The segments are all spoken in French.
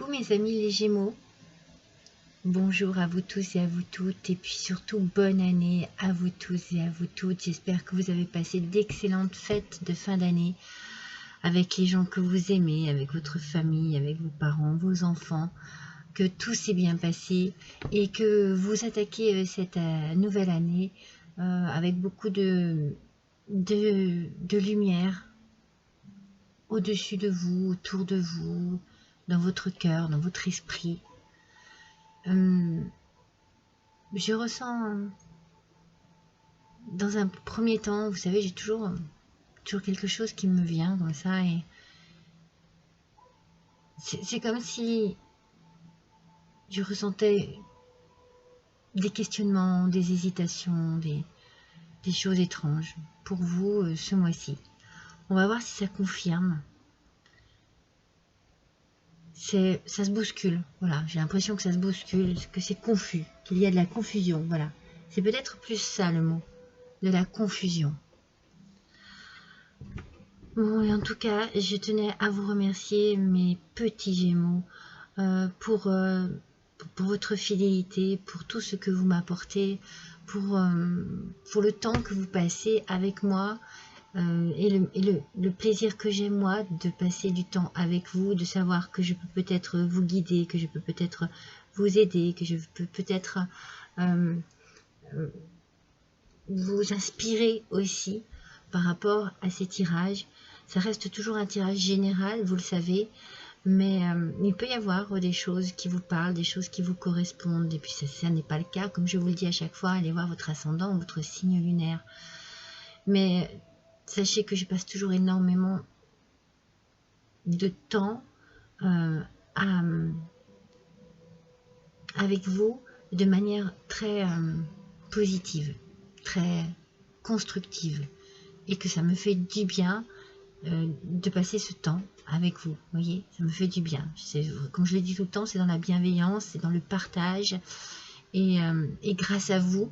Coucou mes amis les Gémeaux, bonjour à vous tous et à vous toutes, et puis surtout bonne année à vous tous et à vous toutes. J'espère que vous avez passé d'excellentes fêtes de fin d'année avec les gens que vous aimez, avec votre famille, avec vos parents, vos enfants, que tout s'est bien passé et que vous attaquez cette nouvelle année avec beaucoup de lumière au-dessus de vous, autour de vous, dans votre cœur, dans votre esprit. Je ressens, dans un premier temps, vous savez, j'ai toujours quelque chose qui me vient comme ça, et c'est comme si je ressentais des questionnements, des hésitations, des choses étranges pour vous ce mois-ci. On va voir si ça confirme. Ça se bouscule, voilà, j'ai l'impression que ça se bouscule, que c'est confus, qu'il y a de la confusion, voilà. C'est peut-être plus ça le mot, de la confusion. Bon, et en tout cas, je tenais à vous remercier, mes petits Gémeaux, pour votre fidélité, pour tout ce que vous m'apportez, pour le temps que vous passez avec moi, et le plaisir que j'ai moi de passer du temps avec vous, de savoir que je peux peut-être vous guider, que je peux peut-être vous aider, que je peux peut-être vous inspirer aussi par rapport à ces tirages. Ça reste toujours un tirage général, vous le savez, mais il peut y avoir des choses qui vous parlent, des choses qui vous correspondent, et puis ça n'est pas le cas, comme je vous le dis à chaque fois, allez voir votre ascendant, votre signe lunaire. Mais sachez que je passe toujours énormément de temps avec vous de manière très positive, très constructive, et que ça me fait du bien de passer ce temps avec vous. Vous voyez, ça me fait du bien. Comme je l'ai dit tout le temps, c'est dans la bienveillance, c'est dans le partage, et grâce à vous,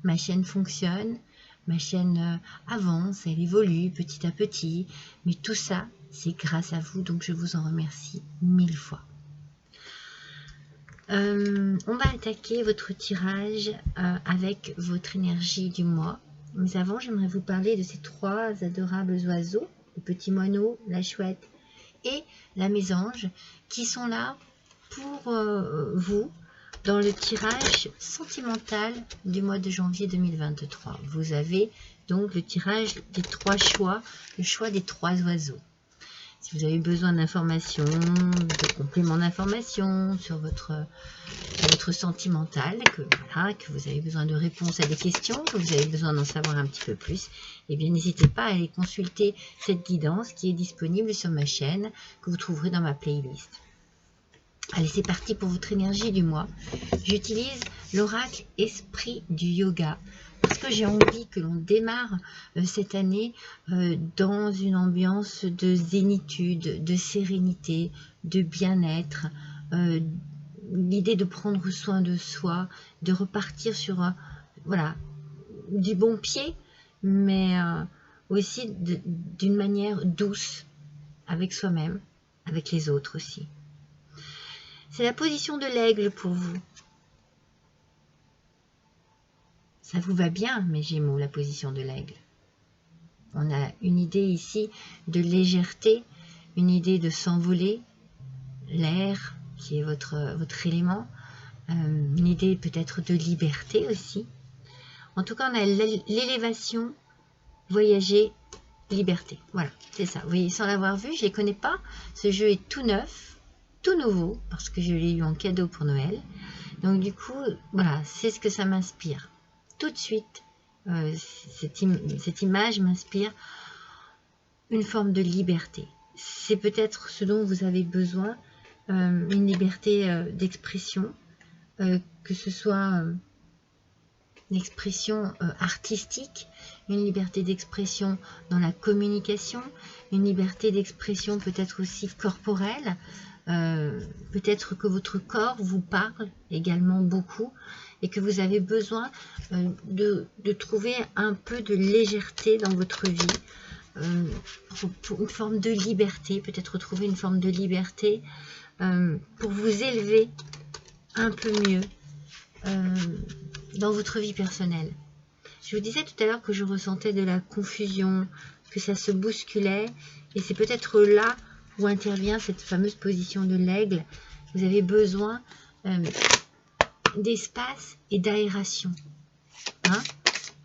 ma chaîne fonctionne. Ma chaîne avance, elle évolue petit à petit, mais tout ça, c'est grâce à vous, donc je vous en remercie 1000 fois. On va attaquer votre tirage avec votre énergie du mois. Mais avant, j'aimerais vous parler de ces trois adorables oiseaux, le petit moineau, la chouette et la mésange, qui sont là pour vous, dans le tirage sentimental du mois de janvier 2023. Vous avez donc le tirage des trois choix, le choix des trois oiseaux. Si vous avez besoin d'informations, de compléments d'informations sur votre sentimental, que vous avez besoin de réponses à des questions, que vous avez besoin d'en savoir un petit peu plus, eh bien n'hésitez pas à aller consulter cette guidance qui est disponible sur ma chaîne, que vous trouverez dans ma playlist. Allez, c'est parti pour votre énergie du mois. J'utilise l'oracle Esprit du Yoga parce que j'ai envie que l'on démarre cette année dans une ambiance de zénitude, de sérénité, de bien-être, l'idée de prendre soin de soi, de repartir sur voilà, du bon pied, mais aussi d'une manière douce avec soi-même, avec les autres aussi. C'est la position de l'aigle pour vous. Ça vous va bien, mes Gémeaux, la position de l'aigle. On a une idée ici de légèreté, une idée de s'envoler, l'air qui est votre élément, une idée peut-être de liberté aussi. En tout cas, on a l'élévation, voyager, liberté. Voilà, c'est ça. Vous voyez, sans l'avoir vu, je ne les connais pas. Ce jeu est tout neuf, tout nouveau, parce que je l'ai eu en cadeau pour Noël. Donc du coup, voilà, c'est ce que ça m'inspire. Tout de suite, cette image m'inspire une forme de liberté. C'est peut-être ce dont vous avez besoin, une liberté d'expression, que ce soit une expression artistique, une liberté d'expression dans la communication, une liberté d'expression peut-être aussi corporelle. Peut-être que votre corps vous parle également beaucoup et que vous avez besoin de trouver un peu de légèreté dans votre vie, pour une forme de liberté, peut-être retrouver une forme de liberté pour vous élever un peu mieux dans votre vie personnelle. Je vous disais tout à l'heure que je ressentais de la confusion, que ça se bousculait, et c'est peut-être là où intervient cette fameuse position de l'aigle. Vous avez besoin d'espace et d'aération, hein,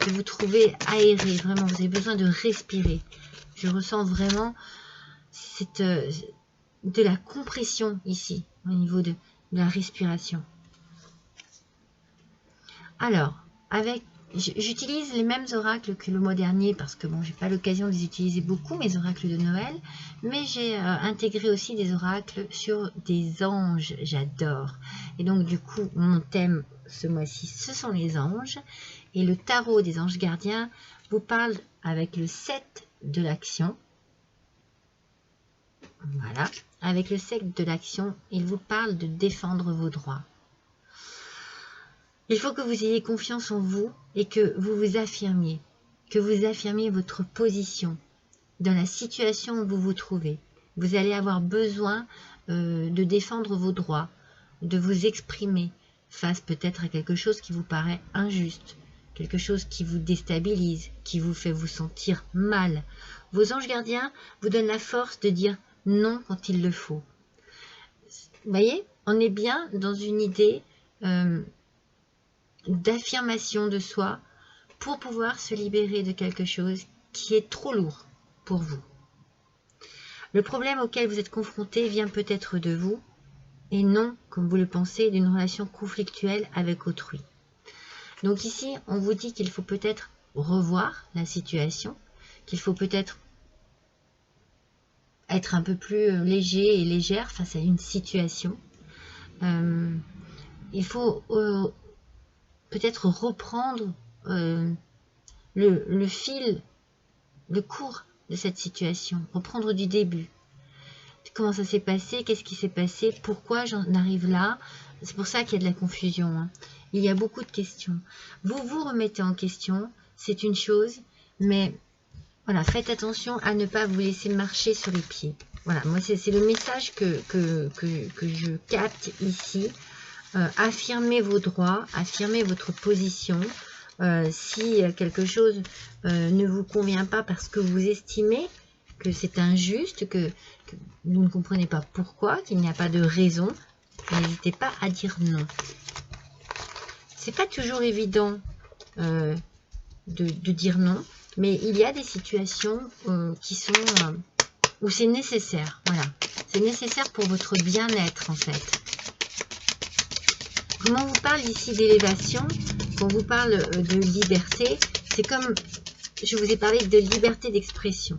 de vous trouver aéré, vraiment, vous avez besoin de respirer. Je ressens vraiment de la compression ici, au niveau de la respiration. Alors, j'utilise les mêmes oracles que le mois dernier parce que bon, j'ai pas l'occasion de les utiliser beaucoup, mes oracles de Noël, mais j'ai intégré aussi des oracles sur des anges, j'adore. Et donc du coup, mon thème ce mois-ci, ce sont les anges, et le tarot des anges gardiens vous parle avec le 7 de l'action. Voilà, avec le 7 de l'action, il vous parle de défendre vos droits. Il faut que vous ayez confiance en vous et que vous vous affirmiez, votre position dans la situation où vous vous trouvez. Vous allez avoir besoin de défendre vos droits, de vous exprimer face peut-être à quelque chose qui vous paraît injuste, quelque chose qui vous déstabilise, qui vous fait vous sentir mal. Vos anges gardiens vous donnent la force de dire non quand il le faut. Vous voyez, on est bien dans une idée d'affirmation de soi pour pouvoir se libérer de quelque chose qui est trop lourd pour vous. Le problème auquel vous êtes confronté vient peut-être de vous et non, comme vous le pensez, d'une relation conflictuelle avec autrui. Donc ici, on vous dit qu'il faut peut-être revoir la situation, qu'il faut peut-être être un peu plus léger et légère face à une situation. Il faut peut-être reprendre le fil, le cours de cette situation, reprendre du début. Comment ça s'est passé, qu'est-ce qui s'est passé, pourquoi j'en arrive là. C'est pour ça qu'il y a de la confusion, hein. Il y a beaucoup de questions. Vous vous remettez en question, c'est une chose, mais voilà, faites attention à ne pas vous laisser marcher sur les pieds. Voilà, moi c'est le message que je capte ici. Affirmez vos droits, affirmez votre position. Si quelque chose ne vous convient pas parce que vous estimez que c'est injuste, que vous ne comprenez pas pourquoi, qu'il n'y a pas de raison, n'hésitez pas à dire non. C'est pas toujours évident de dire non, mais il y a des situations qui sont où c'est nécessaire. Voilà, c'est nécessaire pour votre bien-être en fait. Quand on vous parle ici d'élévation, quand on vous parle de liberté, c'est comme je vous ai parlé de liberté d'expression.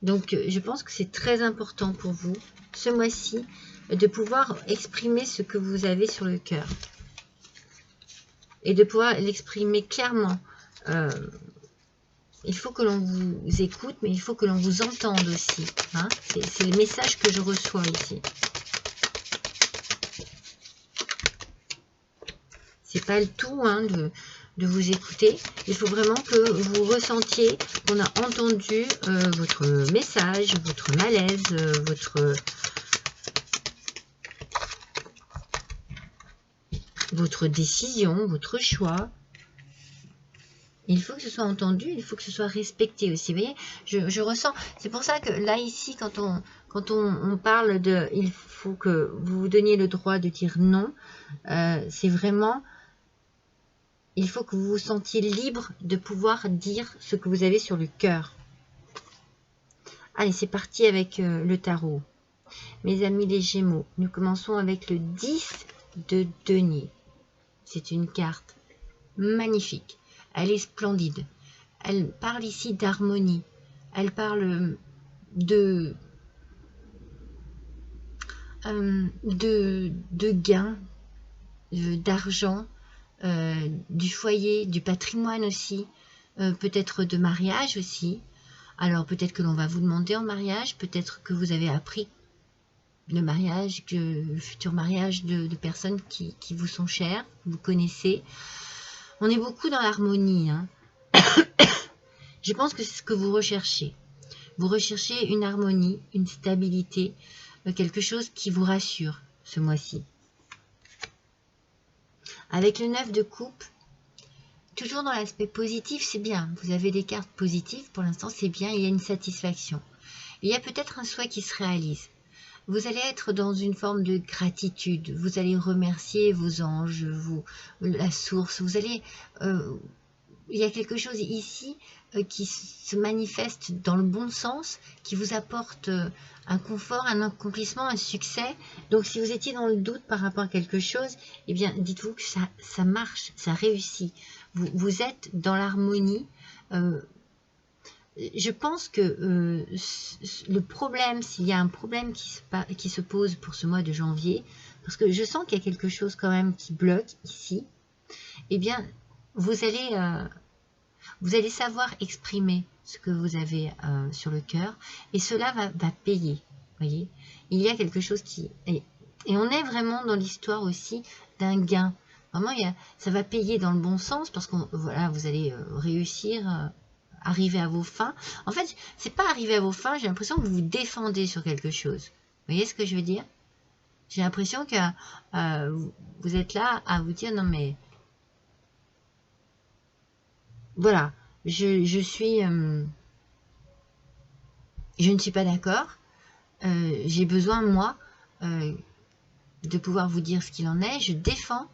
Donc, je pense que c'est très important pour vous, ce mois-ci, de pouvoir exprimer ce que vous avez sur le cœur. Et de pouvoir l'exprimer clairement. Il faut que l'on vous écoute, mais il faut que l'on vous entende aussi. Hein. C'est le message que je reçois ici. C'est pas le tout hein, de vous écouter. Il faut vraiment que vous ressentiez qu'on a entendu votre message, votre malaise, votre décision, votre choix. Il faut que ce soit entendu, il faut que ce soit respecté aussi. Vous voyez, je ressens. C'est pour ça que là, ici, quand on parle de... Il faut que vous vous donniez le droit de dire non. C'est vraiment... Il faut que vous vous sentiez libre de pouvoir dire ce que vous avez sur le cœur. Allez, c'est parti avec le tarot. Mes amis les Gémeaux, nous commençons avec le 10 de denier. C'est une carte magnifique. Elle est splendide. Elle parle ici d'harmonie. Elle parle de gain, d'argent, du foyer, du patrimoine aussi, peut-être de mariage aussi. Alors peut-être que l'on va vous demander en mariage, peut-être que vous avez appris le mariage, le futur mariage de personnes qui vous sont chères, que vous connaissez. On est beaucoup dans l'harmonie. Hein. Je pense que c'est ce que vous recherchez. Vous recherchez une harmonie, une stabilité, quelque chose qui vous rassure ce mois-ci. Avec le 9 de coupe, toujours dans l'aspect positif, c'est bien. Vous avez des cartes positives, pour l'instant c'est bien, il y a une satisfaction. Il y a peut-être un souhait qui se réalise. Vous allez être dans une forme de gratitude. Vous allez remercier vos anges, la source. Vous allez, il y a quelque chose ici qui se manifeste dans le bon sens, qui vous apporte un confort, un accomplissement, un succès. Donc si vous étiez dans le doute par rapport à quelque chose, eh bien dites-vous que ça marche, ça réussit. Vous êtes dans l'harmonie. Je pense que le problème, s'il y a un problème qui se pose pour ce mois de janvier, parce que je sens qu'il y a quelque chose quand même qui bloque ici, eh bien, vous allez savoir exprimer ce que vous avez sur le cœur, et cela va payer. Voyez, il y a quelque chose qui... Et on est vraiment dans l'histoire aussi d'un gain. Vraiment, ça va payer dans le bon sens, parce que voilà, vous allez réussir... arriver à vos fins. En fait, c'est pas arriver à vos fins, j'ai l'impression que vous vous défendez sur quelque chose. Vous voyez ce que je veux dire? J'ai l'impression que vous êtes là à vous dire, non mais, voilà, je ne suis pas d'accord, j'ai besoin, moi, de pouvoir vous dire ce qu'il en est, je défends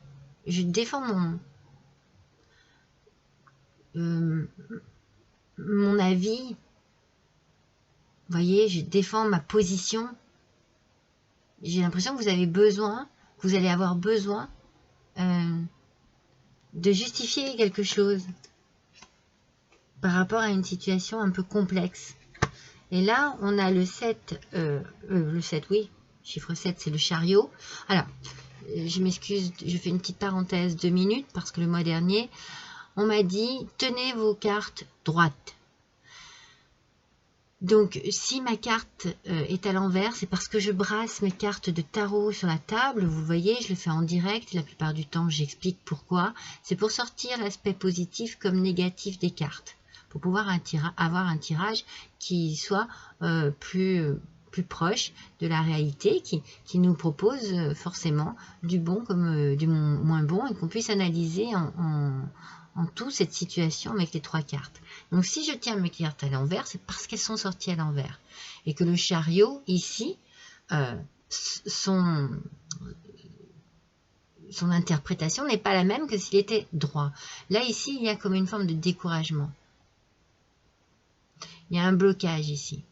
mon avis, vous voyez, je défends ma position. J'ai l'impression que vous avez besoin, que vous allez avoir besoin de justifier quelque chose par rapport à une situation un peu complexe. Et là, on a le 7, le 7, oui, chiffre 7, c'est le chariot. Alors, je m'excuse, je fais une petite parenthèse 2 minutes, parce que le mois dernier, on m'a dit, tenez vos cartes droites. Donc, si ma carte est à l'envers, c'est parce que je brasse mes cartes de tarot sur la table. Vous voyez, je le fais en direct. La plupart du temps, j'explique pourquoi. C'est pour sortir l'aspect positif comme négatif des cartes. Pour pouvoir avoir un tirage qui soit plus proche de la réalité, qui nous propose forcément du bon comme du moins bon, et qu'on puisse analyser en tout cette situation avec les 3 cartes. Donc si je tiens mes cartes à l'envers, c'est parce qu'elles sont sorties à l'envers. Et que le chariot, ici, son interprétation n'est pas la même que s'il était droit. Là, ici, il y a comme une forme de découragement. Il y a un blocage ici.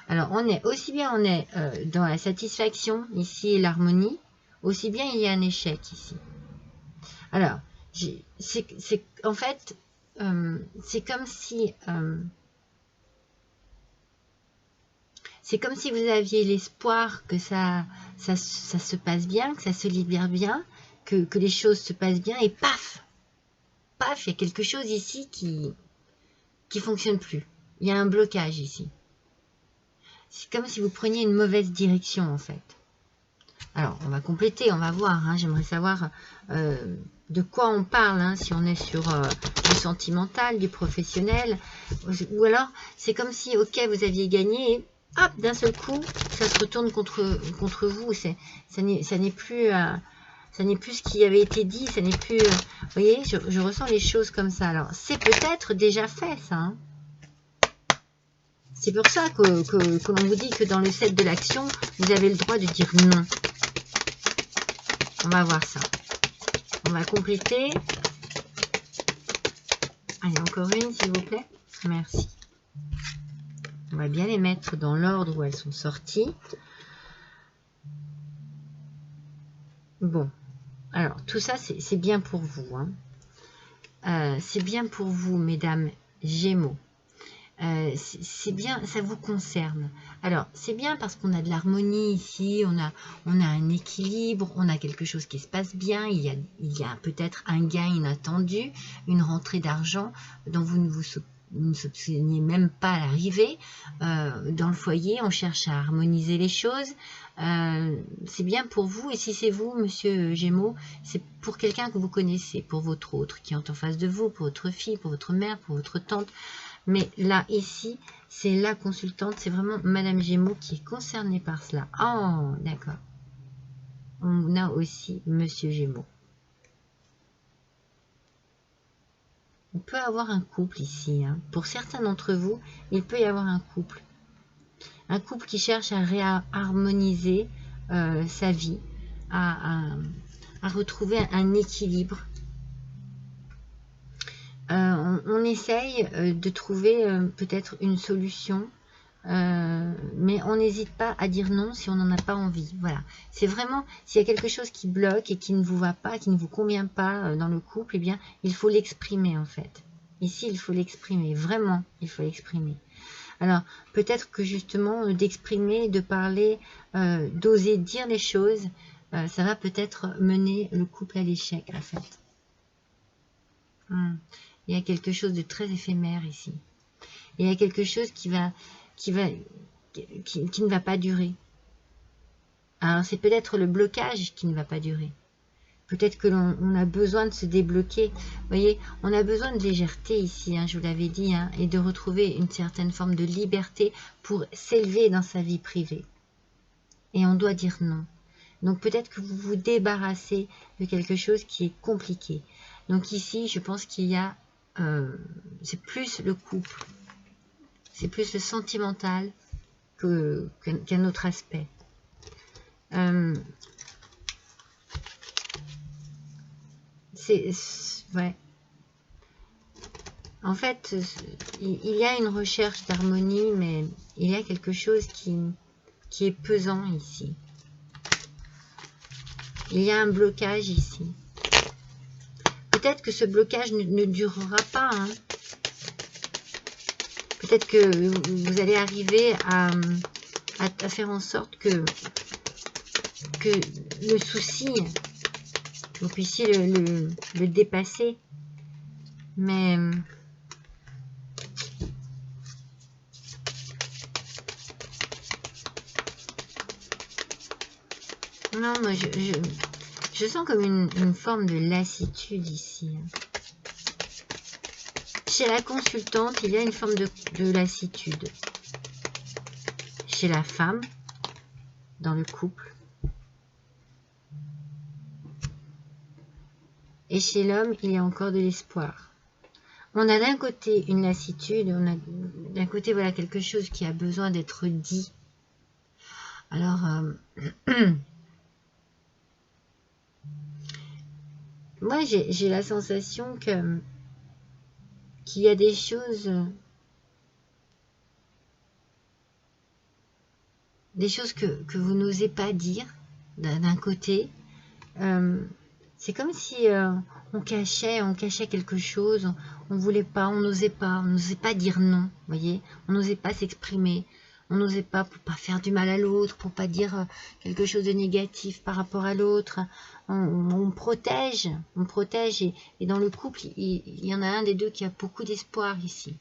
Alors, aussi bien on est dans la satisfaction, ici, et l'harmonie, aussi bien il y a un échec ici. Alors, en fait, c'est comme si vous aviez l'espoir que ça se passe bien, que ça se libère bien, que les choses se passent bien, et paf, il y a quelque chose ici qui fonctionne plus. Il y a un blocage ici. C'est comme si vous preniez une mauvaise direction, en fait. Alors, on va compléter, on va voir. Hein, j'aimerais savoir de quoi on parle, hein, si on est sur du sentimental, du professionnel. Ou alors, c'est comme si, ok, vous aviez gagné, et hop, d'un seul coup, ça se retourne contre vous. Ça n'est plus ce qui avait été dit, ça n'est plus... vous voyez, je ressens les choses comme ça. Alors, c'est peut-être déjà fait, ça. Hein. C'est pour ça que l'on vous dit que dans le 7 de l'action, vous avez le droit de dire non. On va voir ça. On va compléter. Allez, encore une, s'il vous plaît. Merci. On va bien les mettre dans l'ordre où elles sont sorties. Bon. Alors, tout ça, c'est bien pour vous. Hein. C'est bien pour vous, mesdames Gémeaux. C'est bien, ça vous concerne. Alors, c'est bien parce qu'on a de l'harmonie ici, on a un équilibre, on a quelque chose qui se passe bien, il y a peut-être un gain inattendu, une rentrée d'argent dont vous ne soupçonniez même pas l'arrivée. Dans le foyer, on cherche à harmoniser les choses. C'est bien pour vous, et si c'est vous, monsieur Gémeaux, c'est pour quelqu'un que vous connaissez, pour votre autre qui est en face de vous, pour votre fille, pour votre mère, pour votre tante. Mais là, ici, c'est la consultante, c'est vraiment Madame Gémeaux qui est concernée par cela. Oh, d'accord. On a aussi Monsieur Gémeaux. On peut avoir un couple ici. Hein. Pour certains d'entre vous, il peut y avoir un couple. Un couple qui cherche à réharmoniser sa vie, à retrouver un équilibre. On essaye de trouver peut-être une solution, mais on n'hésite pas à dire non si on n'en a pas envie. Voilà, c'est vraiment, s'il y a quelque chose qui bloque et qui ne vous va pas, qui ne vous convient pas dans le couple, eh bien, il faut l'exprimer en fait. Ici, il faut l'exprimer, vraiment, il faut l'exprimer. Alors, peut-être que justement, d'exprimer, de parler, d'oser dire les choses, ça va peut-être mener le couple à l'échec, en fait. Il y a quelque chose de très éphémère ici. Il y a quelque chose qui ne va pas durer. Alors, c'est peut-être le blocage qui ne va pas durer. Peut-être que l'on a besoin de se débloquer. Vous voyez, on a besoin de légèreté ici, hein, je vous l'avais dit, hein, et de retrouver une certaine forme de liberté pour s'élever dans sa vie privée. Et on doit dire non. Donc peut-être que vous vous débarrassez de quelque chose qui est compliqué. Donc ici, je pense qu'il y a... c'est plus le couple. C'est plus le sentimental qu'un autre aspect. Ouais. En fait, il y a une recherche d'harmonie, mais il y a quelque chose qui est pesant ici. Il y a un blocage ici. Peut-être que ce blocage ne durera pas. Hein. Peut-être que vous allez arriver à faire en sorte que le souci, vous puissiez le dépasser. Mais non, moi je sens comme une forme de lassitude ici. Chez la consultante, il y a une forme de lassitude. Chez la femme, dans le couple. Et chez l'homme, il y a encore de l'espoir. On a d'un côté une lassitude, on a d'un côté voilà, quelque chose qui a besoin d'être dit. Alors, moi j'ai la sensation qu'il y a des choses que vous n'osez pas dire d'un côté. C'est comme si on cachait quelque chose, on voulait pas, on n'osait pas dire non, voyez, on n'osait pas s'exprimer, on n'osait pas pour pas faire du mal à l'autre, pour pas dire quelque chose de négatif par rapport à l'autre. On protège, et dans le couple, il y en a un des deux qui a beaucoup d'espoir ici,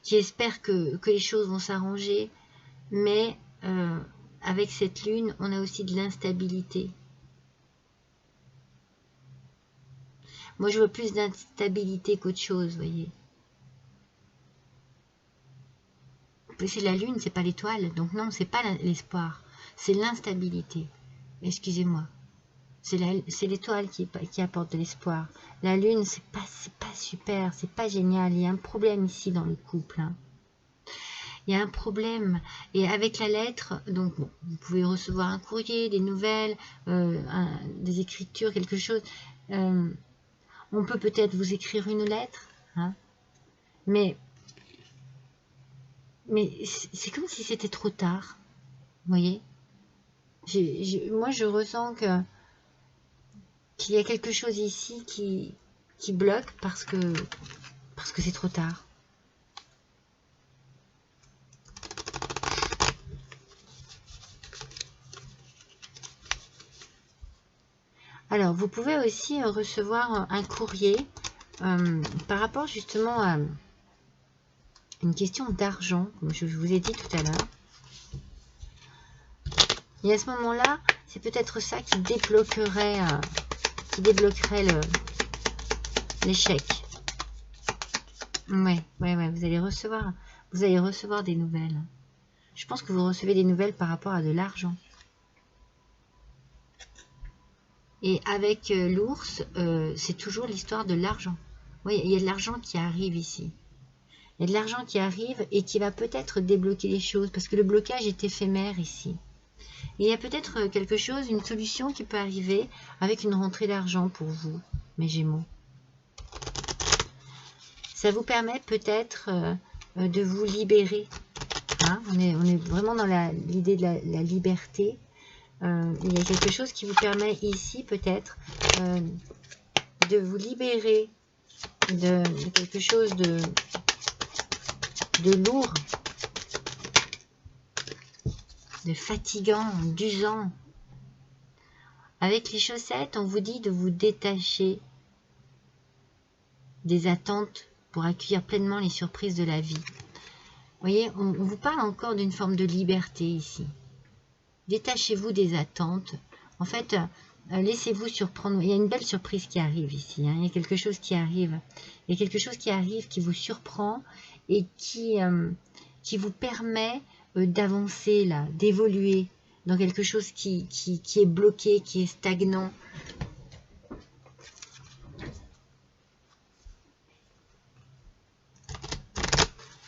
qui espère que les choses vont s'arranger, mais avec cette lune, on a aussi de l'instabilité. Moi, je vois plus d'instabilité qu'autre chose, vous voyez. C'est la lune, c'est pas l'étoile. Donc non, c'est pas l'espoir. C'est l'instabilité. Excusez-moi. C'est l'étoile qui apporte de l'espoir. La lune, c'est pas super, c'est pas génial. Il y a un problème ici dans le couple. Hein. Il y a un problème. Et avec la lettre, donc bon, vous pouvez recevoir un courrier, des nouvelles, des écritures, quelque chose. On peut peut-être vous écrire une lettre, hein, mais c'est comme si c'était trop tard, vous voyez. Moi, je ressens qu'il y a quelque chose ici qui bloque parce que c'est trop tard. Alors, vous pouvez aussi recevoir un courrier par rapport justement à une question d'argent, comme je vous ai dit tout à l'heure. Et à ce moment-là, c'est peut-être ça qui débloquerait l'échec. Ouais, vous allez recevoir des nouvelles. Je pense que vous recevez des nouvelles par rapport à de l'argent. Et avec l'ours, c'est toujours l'histoire de l'argent. Oui, il y a de l'argent qui arrive ici. Il y a de l'argent qui arrive et qui va peut-être débloquer les choses, parce que le blocage est éphémère ici. Et il y a peut-être quelque chose, une solution qui peut arriver avec une rentrée d'argent pour vous, mes Gémeaux. Ça vous permet peut-être de vous libérer. Hein, on est vraiment dans l'idée de la liberté. Il y a quelque chose qui vous permet ici peut-être de vous libérer de quelque chose de lourd, de fatigant, d'usant. Avec les chaussettes, on vous dit de vous détacher des attentes pour accueillir pleinement les surprises de la vie. Vous voyez, on vous parle encore d'une forme de liberté ici. Détachez-vous des attentes. En fait, laissez-vous surprendre. Il y a une belle surprise qui arrive ici. Hein. Il y a quelque chose qui arrive. Il y a quelque chose qui arrive, qui vous surprend et qui vous permet d'avancer là, d'évoluer dans quelque chose qui est bloqué, qui est stagnant.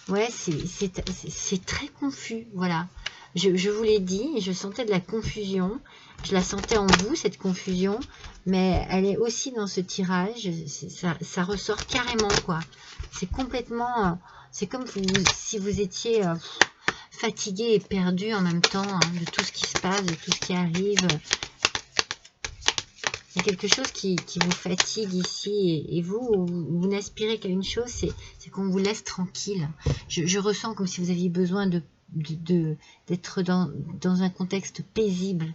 Ouais, c'est très confus, voilà. Je vous l'ai dit, je sentais de la confusion. Je la sentais en vous, cette confusion. Mais elle est aussi dans ce tirage. Ça ressort carrément, quoi. C'est complètement... c'est comme si vous étiez fatigué et perdu en même temps, hein, de tout ce qui se passe, de tout ce qui arrive. Il y a quelque chose qui vous fatigue ici. Et vous n'aspirez qu'à une chose, c'est qu'on vous laisse tranquille. Je ressens comme si vous aviez besoin d'être dans un contexte paisible.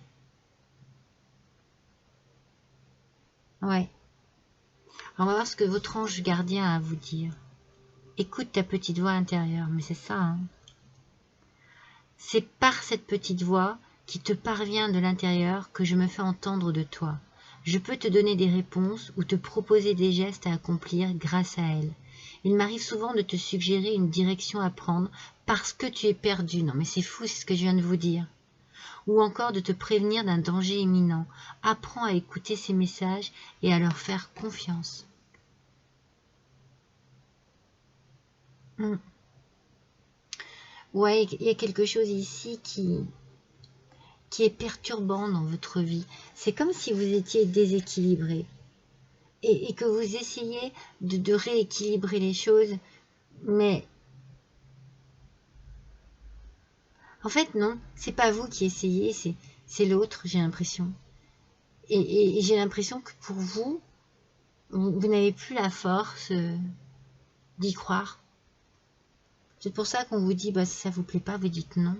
Ouais. Alors on va voir ce que votre ange gardien a à vous dire. Écoute ta petite voix intérieure, mais c'est ça. Hein. C'est par cette petite voix qui te parvient de l'intérieur que je me fais entendre de toi. Je peux te donner des réponses ou te proposer des gestes à accomplir grâce à elle. Il m'arrive souvent de te suggérer une direction à prendre parce que tu es perdu. Non mais c'est fou, c'est ce que je viens de vous dire. Ou encore de te prévenir d'un danger imminent. Apprends à écouter ces messages et à leur faire confiance. Ouais, il y a quelque chose ici qui est perturbant dans votre vie. C'est comme si vous étiez déséquilibré et que vous essayez de rééquilibrer les choses, mais en fait non, c'est pas vous qui essayez, c'est l'autre, j'ai l'impression. Et j'ai l'impression que pour vous, vous n'avez plus la force d'y croire. C'est pour ça qu'on vous dit, bah, si ça vous plaît pas, vous dites non.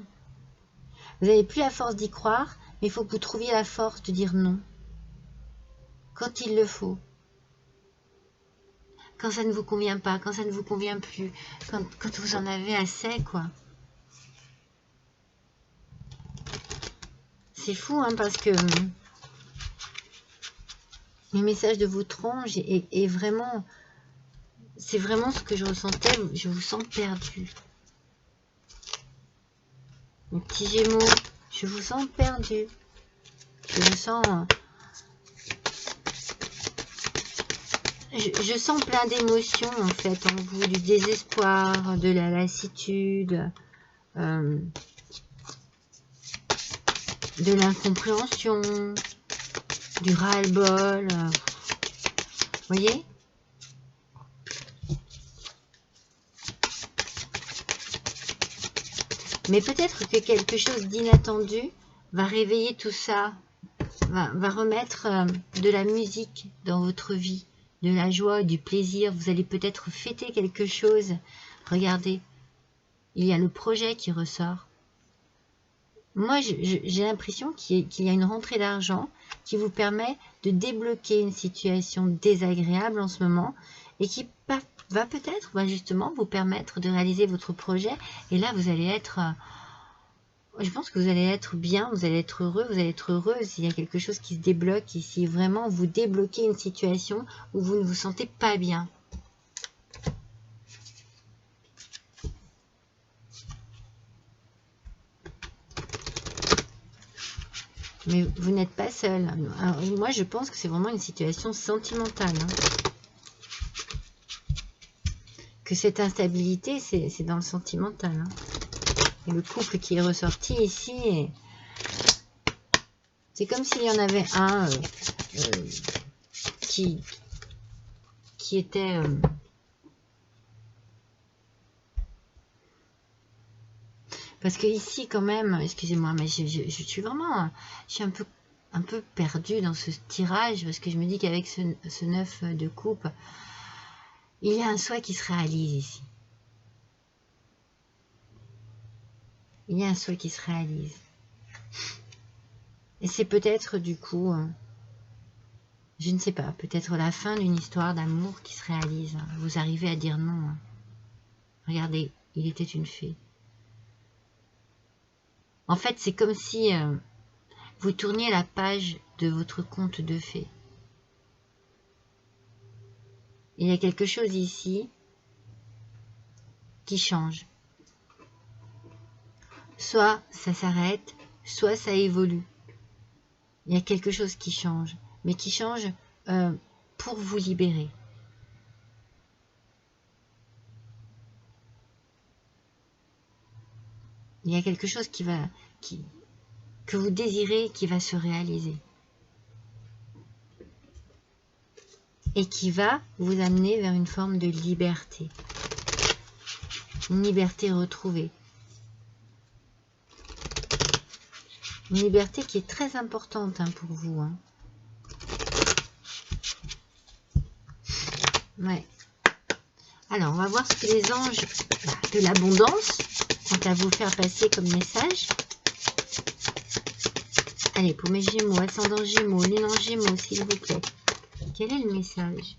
Vous n'avez plus la force d'y croire, mais il faut que vous trouviez la force de dire non. Quand il le faut. Quand ça ne vous convient pas, quand ça ne vous convient plus, quand vous en avez assez, quoi. C'est fou, hein, parce que le message de votre ange est vraiment... C'est vraiment ce que je ressentais, je vous sens perdu. Mes petits Gémeaux, je vous sens perdu. Je vous sens... Je sens plein d'émotions, en fait, en vous, du désespoir, de la lassitude, de l'incompréhension, du ras-le-bol. Vous voyez? Mais peut-être que quelque chose d'inattendu va réveiller tout ça, va remettre de la musique dans votre vie, de la joie, du plaisir. Vous allez peut-être fêter quelque chose. Regardez, il y a le projet qui ressort. Moi, j'ai l'impression qu'il y a une rentrée d'argent qui vous permet de débloquer une situation désagréable en ce moment et qui va peut-être justement vous permettre de réaliser votre projet. Et là, vous allez être... je pense que vous allez être bien, vous allez être heureux, vous allez être heureuse. Il y a quelque chose qui se débloque ici. Vraiment, vous débloquez une situation où vous ne vous sentez pas bien. Mais vous n'êtes pas seul. Alors, moi, je pense que c'est vraiment une situation sentimentale. Hein. Que cette instabilité, c'est dans le sentimental. Hein. Et le couple qui est ressorti ici, c'est comme s'il y en avait un qui était... parce que ici, quand même, excusez-moi, mais je suis vraiment... Je suis un peu perdue dans ce tirage, parce que je me dis qu'avec ce 9 de coupe, il y a un souhait qui se réalise ici. Il y a un souhait qui se réalise. Et c'est peut-être, du coup, je ne sais pas, peut-être la fin d'une histoire d'amour qui se réalise. Vous arrivez à dire non. Regardez, il était une fée. En fait, c'est comme si vous tourniez la page de votre conte de fées. Il y a quelque chose ici qui change. Soit ça s'arrête, soit ça évolue. Il y a quelque chose qui change, mais qui change pour vous libérer. Il y a quelque chose que vous désirez qui va se réaliser. Et qui va vous amener vers une forme de liberté. Une liberté retrouvée. Une liberté qui est très importante pour vous. Hein. Ouais. Alors, on va voir ce que les anges de l'abondance ont à vous faire passer comme message. Allez, pour mes Gémeaux, ascendant Gémeaux, lune en Gémeaux, s'il vous plaît. Quel est le message?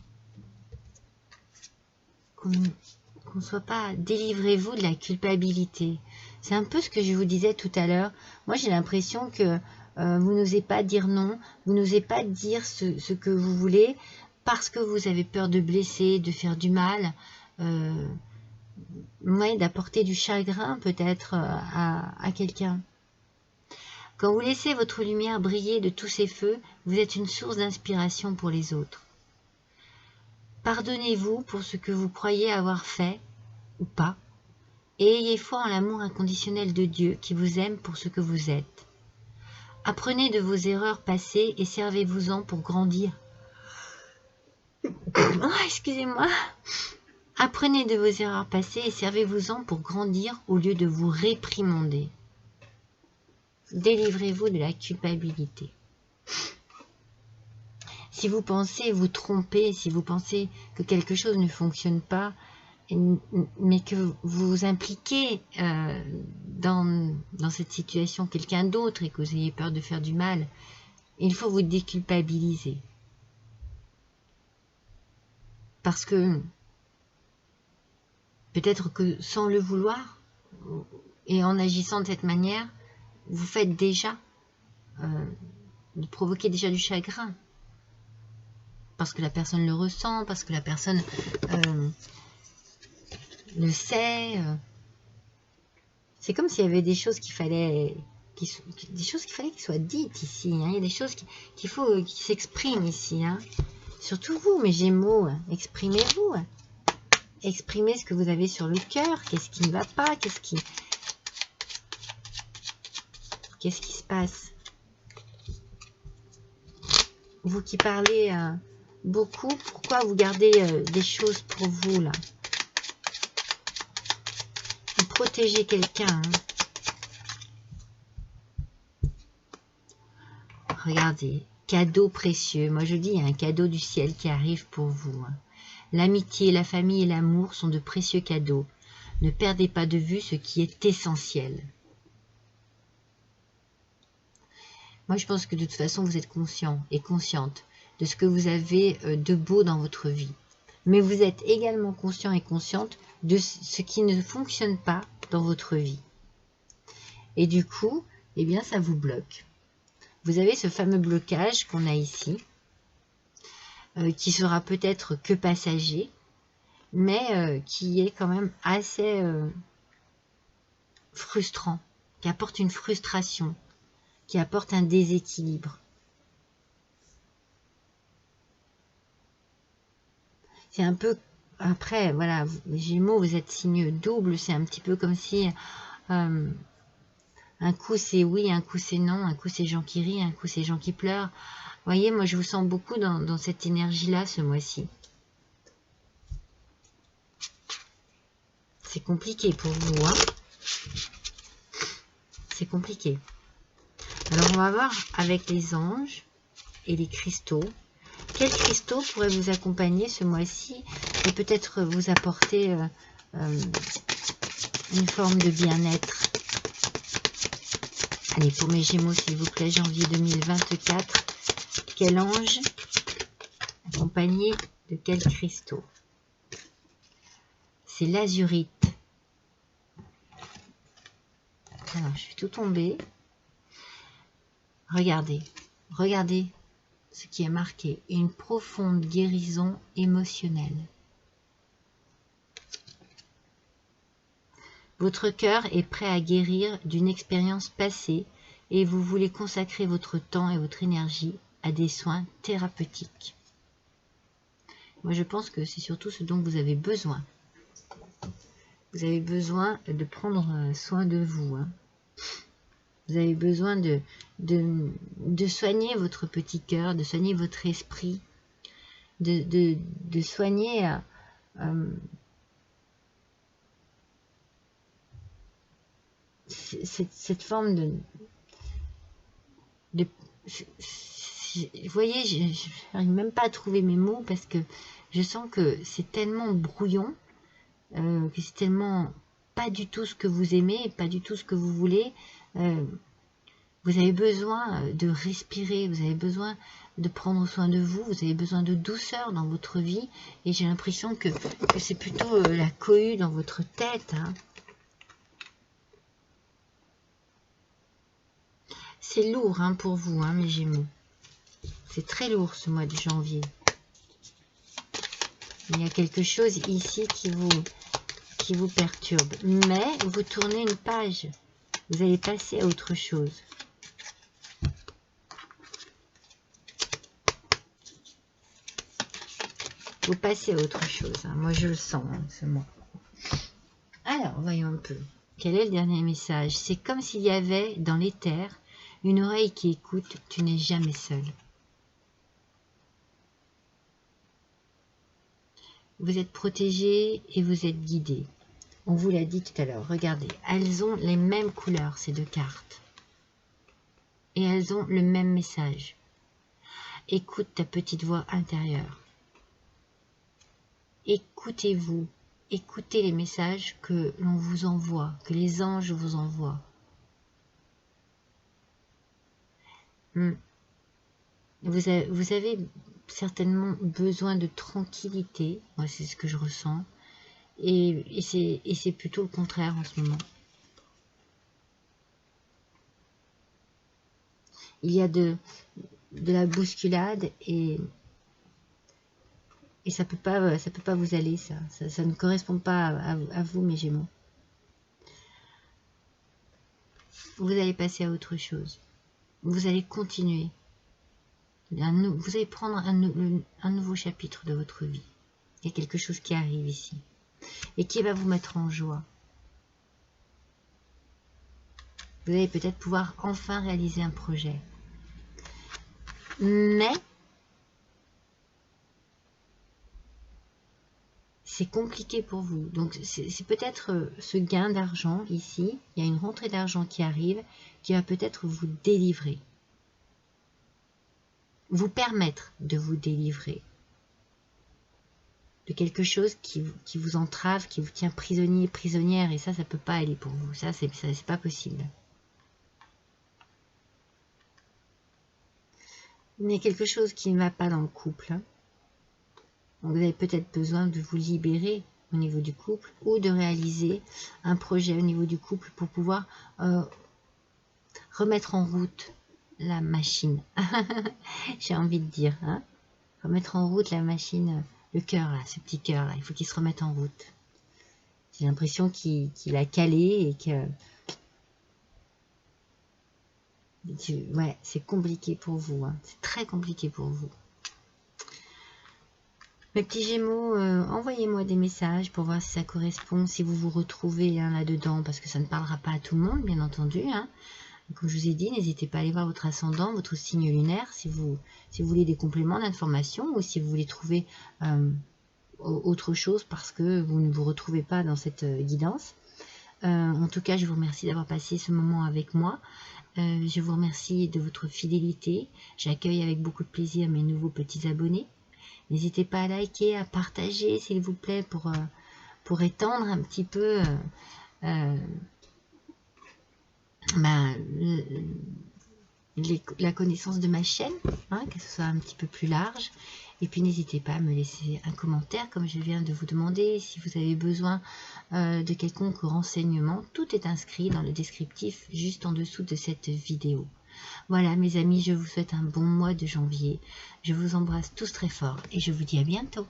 Qu'on ne soit pas... Délivrez-vous de la culpabilité. C'est un peu ce que je vous disais tout à l'heure. Moi, j'ai l'impression que vous n'osez pas dire non, vous n'osez pas dire ce que vous voulez parce que vous avez peur de blesser, de faire du mal, ouais, d'apporter du chagrin peut-être à quelqu'un. Quand vous laissez votre lumière briller de tous ces feux, vous êtes une source d'inspiration pour les autres. Pardonnez-vous pour ce que vous croyez avoir fait ou pas, et ayez foi en l'amour inconditionnel de Dieu qui vous aime pour ce que vous êtes. Apprenez de vos erreurs passées et servez-vous-en pour grandir. Oh, excusez-moi. Apprenez de vos erreurs passées et servez-vous-en pour grandir au lieu de vous réprimander. Délivrez-vous de la culpabilité. Si vous pensez vous tromper, si vous pensez que quelque chose ne fonctionne pas, mais que vous vous impliquez dans cette situation quelqu'un d'autre et que vous ayez peur de faire du mal, il faut vous déculpabiliser. Parce que peut-être que sans le vouloir et en agissant de cette manière, vous faites déjà, vous provoquez déjà du chagrin. Parce que la personne le ressent, parce que la personne le sait. C'est comme s'il y avait des choses qu'il fallait, qu'il soient dites ici. Hein. Il y a des choses qu'il faut qui s'expriment ici. Hein. Surtout vous, mes Gémeaux, exprimez-vous. Exprimez ce que vous avez sur le cœur. Qu'est-ce qui ne va pas? Qu'est-ce qui se passe? Vous qui parlez beaucoup, pourquoi vous gardez des choses pour vous là? Vous protégez quelqu'un. Hein. Regardez, cadeau précieux. Moi je dis, il y a un cadeau du ciel qui arrive pour vous. Hein. L'amitié, la famille et l'amour sont de précieux cadeaux. Ne perdez pas de vue ce qui est essentiel. Moi, je pense que de toute façon, vous êtes conscient et consciente de ce que vous avez de beau dans votre vie. Mais vous êtes également conscient et consciente de ce qui ne fonctionne pas dans votre vie. Et du coup, eh bien, ça vous bloque. Vous avez ce fameux blocage qu'on a ici, qui sera peut-être que passager, mais qui est quand même assez frustrant, qui apporte une frustration, qui apporte un déséquilibre. C'est un peu, après, voilà, les Gémeaux, vous êtes signe double, c'est un petit peu comme si un coup c'est oui, un coup c'est non, un coup c'est gens qui rient, un coup c'est gens qui pleurent. Vous voyez, moi je vous sens beaucoup dans cette énergie-là ce mois-ci. C'est compliqué pour vous, hein. C'est compliqué. Alors on va voir avec les anges et les cristaux. Quels cristaux pourraient vous accompagner ce mois-ci et peut-être vous apporter une forme de bien-être? Allez, pour mes Gémeaux, s'il vous plaît, janvier 2024. Quel ange accompagné de quels cristaux? C'est l'azurite. Alors, je suis tout tombée. Regardez, regardez ce qui est marqué. Une profonde guérison émotionnelle. Votre cœur est prêt à guérir d'une expérience passée et vous voulez consacrer votre temps et votre énergie à des soins thérapeutiques. Moi, je pense que c'est surtout ce dont vous avez besoin. Vous avez besoin de prendre soin de vous. Hein. Vous avez besoin de soigner votre petit cœur, de soigner votre esprit, de soigner cette forme de vous voyez, je n'arrive même pas à trouver mes mots parce que je sens que c'est tellement brouillon, que c'est tellement pas du tout ce que vous aimez, pas du tout ce que vous voulez. Vous avez besoin de respirer, vous avez besoin de prendre soin de vous, vous avez besoin de douceur dans votre vie et j'ai l'impression que c'est plutôt la cohue dans votre tête. Hein. C'est lourd hein, pour vous, hein, mes Gémeaux. C'est très lourd ce mois de janvier. Il y a quelque chose ici qui vous perturbe. Mais vous tournez une page. Vous allez passer à autre chose. Vous passez à autre chose. Hein. Moi, je le sens, hein, ce mois. Alors, voyons un peu. Quel est le dernier message? C'est comme s'il y avait dans l'éther une oreille qui écoute. Tu n'es jamais seul. Vous êtes protégé et vous êtes guidé. On vous l'a dit tout à l'heure. Regardez, elles ont les mêmes couleurs, ces deux cartes. Et elles ont le même message. Écoute ta petite voix intérieure. Écoutez-vous. Écoutez les messages que l'on vous envoie, que les anges vous envoient. Vous avez certainement besoin de tranquillité. Moi, c'est ce que je ressens. Et c'est plutôt le contraire en ce moment. Il y a de la bousculade et ça peut pas vous aller, ça ne correspond pas à vous, mes Gémeaux. Vous allez passer à autre chose. Vous allez continuer. Vous allez prendre un nouveau chapitre de votre vie. Il y a quelque chose qui arrive ici et qui va vous mettre en joie. Vous allez peut-être pouvoir enfin réaliser un projet. Mais c'est compliqué pour vous. Donc c'est peut-être ce gain d'argent ici. Il y a une rentrée d'argent qui arrive qui va peut-être vous délivrer. Vous permettre de vous délivrer de quelque chose qui vous entrave, qui vous tient prisonnier, prisonnière. Et ça peut pas aller pour vous. Ça, c'est pas possible. Il y a quelque chose qui ne va pas dans le couple. Hein. Donc vous avez peut-être besoin de vous libérer au niveau du couple ou de réaliser un projet au niveau du couple pour pouvoir remettre en route la machine. J'ai envie de dire. Hein. Remettre en route la machine, le cœur, là, ce petit cœur, là, il faut qu'il se remette en route. J'ai l'impression qu'il a calé et que Ouais, c'est compliqué pour vous, hein. C'est très compliqué pour vous. Mes petits Gémeaux, envoyez-moi des messages pour voir si ça correspond, si vous vous retrouvez hein, là-dedans, parce que ça ne parlera pas à tout le monde, bien entendu. Hein. Comme je vous ai dit, n'hésitez pas à aller voir votre ascendant, votre signe lunaire, si vous voulez des compléments d'information ou si vous voulez trouver autre chose parce que vous ne vous retrouvez pas dans cette guidance. En tout cas, je vous remercie d'avoir passé ce moment avec moi. Je vous remercie de votre fidélité. J'accueille avec beaucoup de plaisir mes nouveaux petits abonnés. N'hésitez pas à liker, à partager, s'il vous plaît, pour étendre un petit peu la connaissance de ma chaîne, hein, que ce soit un petit peu plus large. Et puis n'hésitez pas à me laisser un commentaire comme je viens de vous demander. Si vous avez besoin de quelconque renseignement, tout est inscrit dans le descriptif juste en dessous de cette vidéo. Voilà mes amis, je vous souhaite un bon mois de janvier. Je vous embrasse tous très fort et je vous dis à bientôt.